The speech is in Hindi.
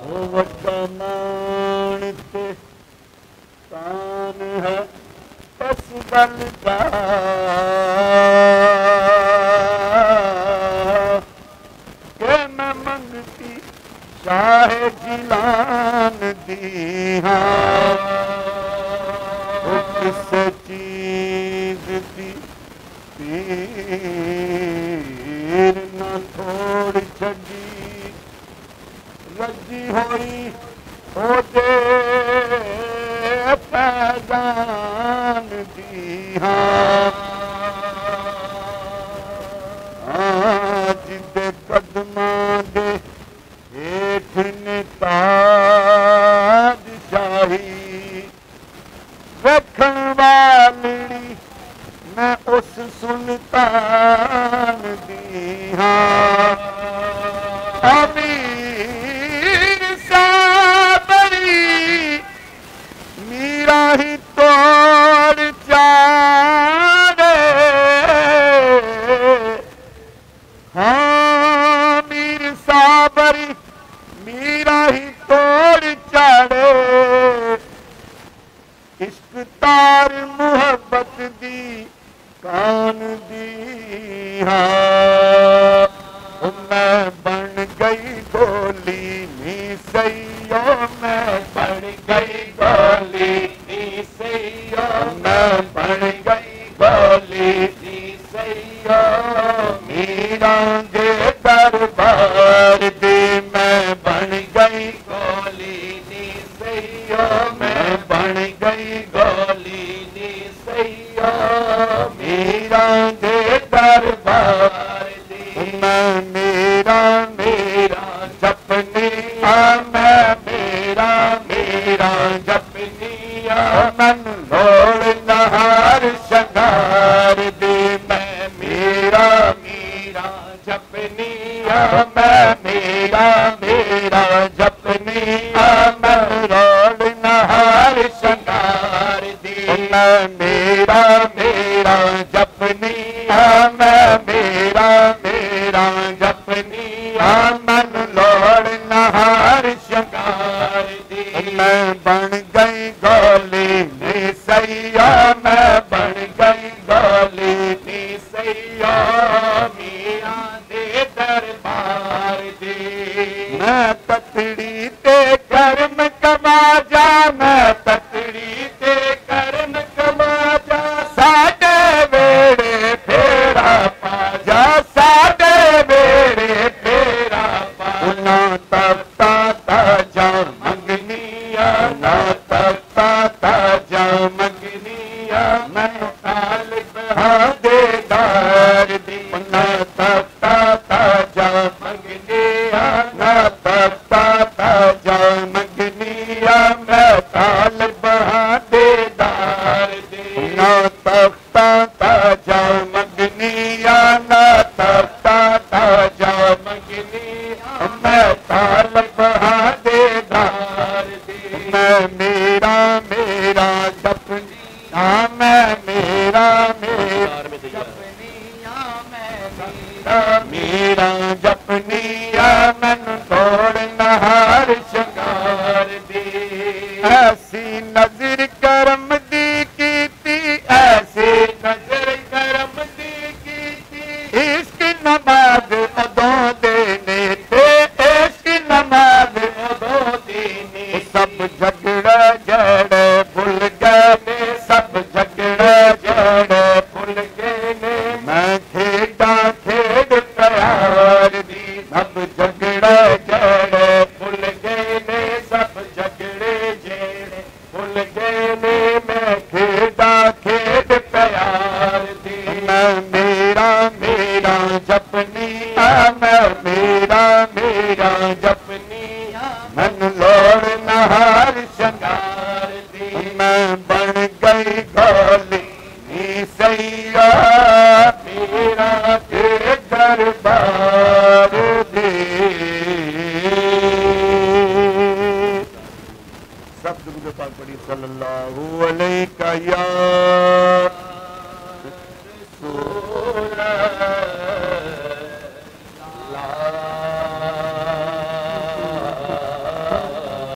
ओ वड्डा मान ते तान है बस बनता के मैं मंगती शाह जिलान दी हाँ वो किस चीज दी पीर न थोड़ छड़ी रजी होई ओदे पैजान दी हाँ जिदे कदमां दे हेठ ने ताज शाही रखण वाली मैं उस सुल्तान दी हाँ अमीर साबरी मीरा ही तोड़ चारे हाँ मीर साबरी मीरा ही तोड़ चारे इश्क तार मुहब्बत दी कान दी हाँ मैं बन गई गोली नी सैयो मैं बन गई गोली नी सैयो मैं बन गई गोली नी सैयो मीरा दे दरबार दे मैं बन गई गोली नी सैयो मैं बन गई गोली नी सैयो मीरा दे दरबार मैं मेरा मेरा जपनिया मैं मेरा मेरा जपनिया मन लोड़ नहार शंगार दे मैं मेरा मेरा जपनिया मैं मेरा मेरा जपनिया मन लोड़ नहार शंगार दे मैं मेरा मेरा जपनिया मैं मेरा जपनिया मन लोड़ नहार शंगार दी मैं बन गई गोली नी सैया मैं बन गई गोली नी सैया मीरा दे दरबार दी मैं ततड़ी ते कर्म कमा जा मैं ततड़ी ते कर्म कमा जा साडे वेड़े फेरा पा जा साडे वेड़े फेरा पा ना तपता ताजा मंगनिया ना तपता ताजा मंगनिया मैं तालिब हाँ देदार दी ना तपता ताजा मंगनिया ना तपता ताजा मंगनिया मैं तालिब हाँ देदार दी ना तपता ताजा मंगनिया ना तपता ताजा मंगनिया मैं तालिब हाँ देदार दी मैं मेरा मेरा जपनिया मैं मेरा मेरा जपनिया मैं मेरा जपनिया मन तोड़ नहार शंगार दी ऐसी नजर करम दी कीती ऐसी नजर करम दी कीती इश्क नमाज अदों देने थे इश्क नमाज अदों देने सब झगड़ा जड़े भूल गए सब झगड़ा जड़े भूल गए मैं खेड़ा खेड़ प्यार दी सब झगड़ा जड़े भूल गए सब झगड़े जेड़े भूल गए मैं खेड़ा खेड़ प्यार दी मैं मेरा मेरा जपनिया मैं मेरा मेरा जपनिया मन लोड़ नहार शंगार दी मैं बन गई गोली नी सैया मेरा के दरबार दे सब दुरूद पाक पढ़ी सल्लल्लाहु अलैहि या